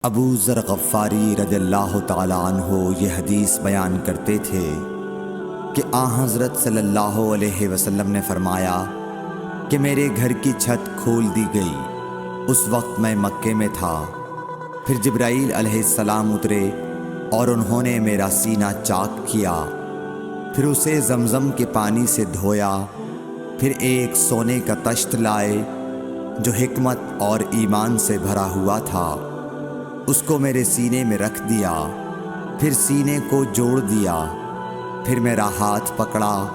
ابو ذر غفاری رضی اللہ تعالی عنہ یہ حدیث بیان کرتے تھے کہ حضرت صلی اللہ علیہ وسلم نے فرمایا کہ میرے گھر کی چھت کھول دی گئی۔ اس وقت میں مکے میں تھا۔ پھر جبرائیل علیہ السلام اترے اور انہوں نے میرا سینہ چاک کیا، پھر اسے زمزم کے پانی سے دھویا، پھر ایک سونے کا تشت لائے جو حکمت اور ایمان سے بھرا ہوا تھا، اس کو میرے سینے میں رکھ دیا، پھر سینے کو جوڑ دیا، پھر میرا ہاتھ پکڑا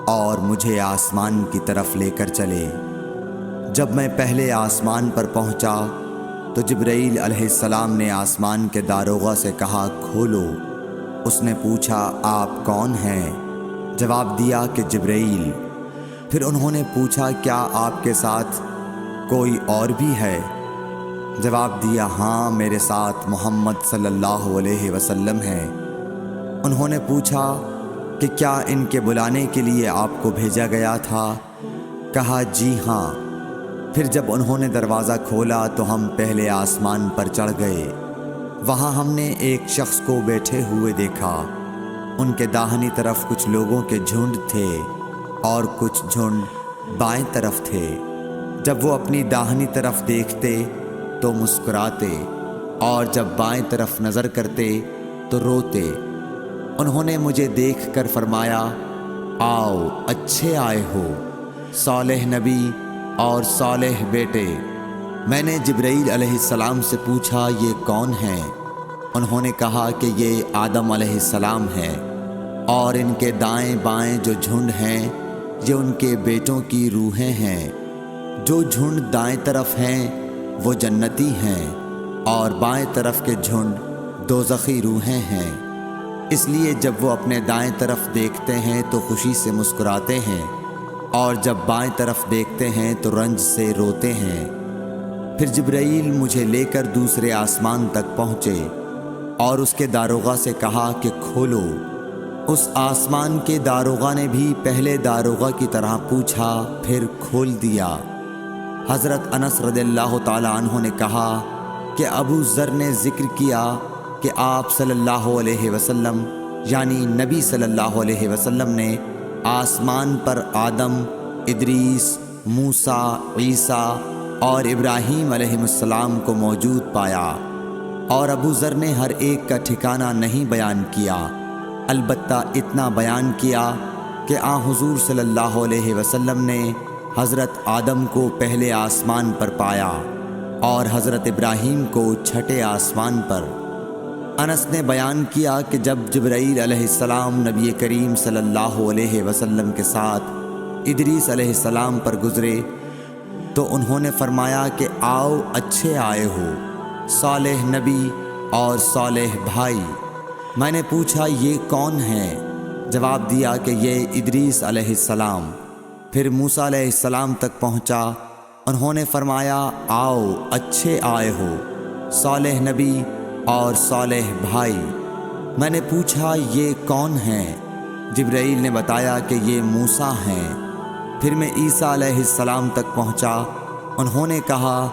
اور مجھے آسمان کی طرف لے کر چلے۔ جب میں پہلے آسمان پر پہنچا تو جبرائیل علیہ السلام نے آسمان کے داروغہ سے کہا کھولو۔ اس نے پوچھا آپ کون ہیں؟ جواب دیا کہ جبرائیل۔ پھر انہوں نے پوچھا کیا آپ کے ساتھ کوئی اور بھی ہے؟ جواب دیا ہاں، میرے ساتھ محمد صلی اللہ علیہ وسلم ہے۔ انہوں نے پوچھا کہ کیا ان کے بلانے کے لیے آپ کو بھیجا گیا تھا؟ کہا جی ہاں۔ پھر جب انہوں نے دروازہ کھولا تو ہم پہلے آسمان پر چڑھ گئے۔ وہاں ہم نے ایک شخص کو بیٹھے ہوئے دیکھا۔ ان کے داہنی طرف کچھ لوگوں کے جھنڈ تھے اور کچھ جھنڈ بائیں طرف تھے۔ جب وہ اپنی داہنی طرف دیکھتے تو مسکراتے اور جب بائیں طرف نظر کرتے تو روتے۔ انہوں نے مجھے دیکھ کر فرمایا آؤ، اچھے آئے ہو، صالح نبی اور صالح بیٹے۔ میں نے جبرائیل علیہ السلام سے پوچھا یہ کون ہیں؟ انہوں نے کہا کہ یہ آدم علیہ السلام ہیں، اور ان کے دائیں بائیں جو جھنڈ ہیں یہ ان کے بیٹوں کی روحیں ہیں۔ جو جھنڈ دائیں طرف ہیں وہ جنتی ہیں، اور بائیں طرف کے جھنڈ دوزخی روحیں ہیں۔ اس لیے جب وہ اپنے دائیں طرف دیکھتے ہیں تو خوشی سے مسکراتے ہیں، اور جب بائیں طرف دیکھتے ہیں تو رنج سے روتے ہیں۔ پھر جبرائیل مجھے لے کر دوسرے آسمان تک پہنچے اور اس کے داروغہ سے کہا کہ کھولو۔ اس آسمان کے داروغہ نے بھی پہلے داروغہ کی طرح پوچھا، پھر کھول دیا۔ حضرت انس رضی اللہ تعالی عنہ نے کہا کہ ابو ذر نے ذکر کیا کہ آپ صلی اللہ علیہ وسلم یعنی نبی صلی اللہ علیہ وسلم نے آسمان پر آدم، ادریس، موسیٰ، عیسیٰ اور ابراہیم علیہ السلام کو موجود پایا، اور ابو ذر نے ہر ایک کا ٹھکانہ نہیں بیان کیا، البتہ اتنا بیان کیا کہ حضور صلی اللہ علیہ وسلم نے حضرت آدم کو پہلے آسمان پر پایا اور حضرت ابراہیم کو چھٹے آسمان پر۔ انس نے بیان کیا کہ جب جبرائیل علیہ السلام نبی کریم صلی اللہ علیہ وسلم کے ساتھ ادریس علیہ السلام پر گزرے تو انہوں نے فرمایا کہ آؤ، اچھے آئے ہو، صالح نبی اور صالح بھائی۔ میں نے پوچھا یہ کون ہیں؟ جواب دیا کہ یہ ادریس علیہ السلام۔ پھر موسیٰ علیہ السلام تک پہنچا۔ انہوں نے فرمایا آؤ، اچھے آئے ہو، صالح نبی اور صالح بھائی۔ میں نے پوچھا یہ کون ہیں؟ جبرائیل نے بتایا کہ یہ موسیٰ ہیں۔ پھر میں عیسیٰ علیہ السلام تک پہنچا۔ انہوں نے کہا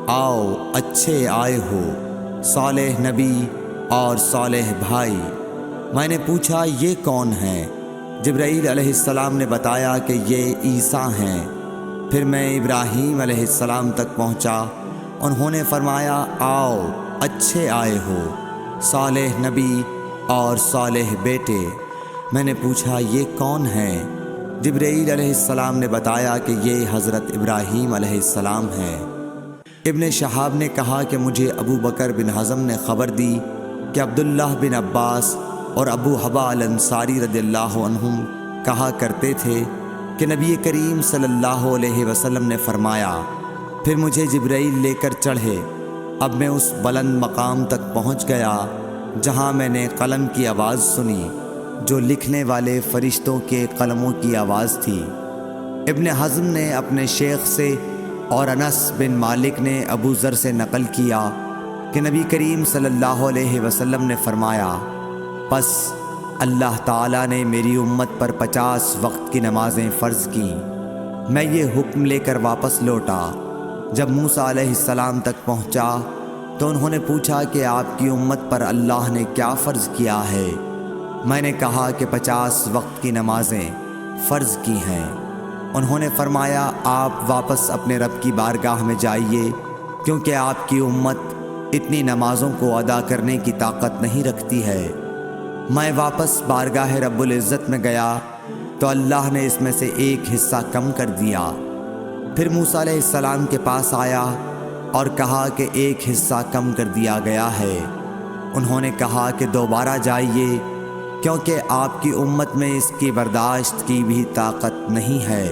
آؤ، اچھے آئے ہو، صالح نبی اور صالح بھائی۔ میں نے پوچھا یہ کون ہیں؟ جبرائیل علیہ السلام نے بتایا کہ یہ عیسیٰ ہیں۔ پھر میں ابراہیم علیہ السلام تک پہنچا۔ انہوں نے فرمایا آؤ، اچھے آئے ہو، صالح نبی اور صالح بیٹے۔ میں نے پوچھا یہ کون ہیں؟ جبرائیل علیہ السلام نے بتایا کہ یہ حضرت ابراہیم علیہ السلام ہیں۔ ابن شہاب نے کہا کہ مجھے ابو بکر بن حزم نے خبر دی کہ عبداللہ بن عباس اور ابو حبا الانصاری رضی اللہ عنہم کہا کرتے تھے کہ نبی کریم صلی اللہ علیہ وسلم نے فرمایا، پھر مجھے جبرائیل لے کر چڑھے۔ اب میں اس بلند مقام تک پہنچ گیا جہاں میں نے قلم کی آواز سنی جو لکھنے والے فرشتوں کے قلموں کی آواز تھی۔ ابن حزم نے اپنے شیخ سے اور انس بن مالک نے ابو ذر سے نقل کیا کہ نبی کریم صلی اللہ علیہ وسلم نے فرمایا، پس اللہ تعالیٰ نے میری امت پر 50 وقت کی نمازیں فرض کیں۔ میں یہ حکم لے کر واپس لوٹا۔ جب موسیٰ علیہ السلام تک پہنچا تو انہوں نے پوچھا کہ آپ کی امت پر اللہ نے کیا فرض کیا ہے؟ میں نے کہا کہ 50 وقت کی نمازیں فرض کی ہیں۔ انہوں نے فرمایا آپ واپس اپنے رب کی بارگاہ میں جائیے، کیونکہ آپ کی امت اتنی نمازوں کو ادا کرنے کی طاقت نہیں رکھتی ہے۔ میں واپس بارگاہ رب العزت میں گیا تو اللہ نے اس میں سے ایک حصہ کم کر دیا۔ پھر موسیٰ علیہ السلام کے پاس آیا اور کہا کہ ایک حصہ کم کر دیا گیا ہے۔ انہوں نے کہا کہ دوبارہ جائیے، کیونکہ آپ کی امت میں اس کی برداشت کی بھی طاقت نہیں ہے۔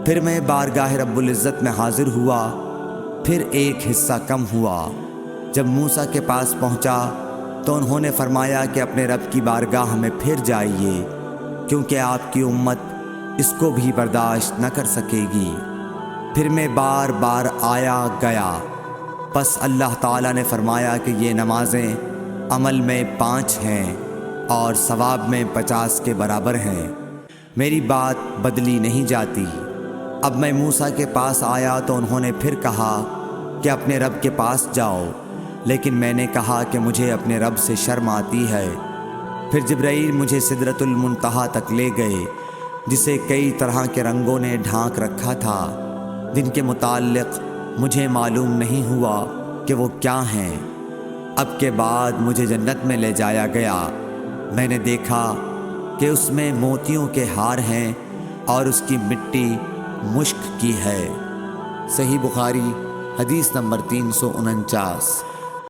پھر میں بارگاہ رب العزت میں حاضر ہوا، پھر ایک حصہ کم ہوا۔ جب موسیٰ کے پاس پہنچا تو انہوں نے فرمایا کہ اپنے رب کی بارگاہ میں پھر جائیے، کیونکہ آپ کی امت اس کو بھی برداشت نہ کر سکے گی۔ پھر میں بار بار آیا گیا، پس اللہ تعالیٰ نے فرمایا کہ یہ نمازیں عمل میں 5 ہیں اور ثواب میں 50 کے برابر ہیں، میری بات بدلی نہیں جاتی۔ اب میں موسیٰ کے پاس آیا تو انہوں نے پھر کہا کہ اپنے رب کے پاس جاؤ، لیکن میں نے کہا کہ مجھے اپنے رب سے شرم آتی ہے۔ پھر جبرائیل مجھے سدرۃ المنتہا تک لے گئے، جسے کئی طرح کے رنگوں نے ڈھانک رکھا تھا، جن کے متعلق مجھے معلوم نہیں ہوا کہ وہ کیا ہیں۔ اب کے بعد مجھے جنت میں لے جایا گیا۔ میں نے دیکھا کہ اس میں موتیوں کے ہار ہیں اور اس کی مٹی مشک کی ہے۔ صحیح بخاری حدیث نمبر 349۔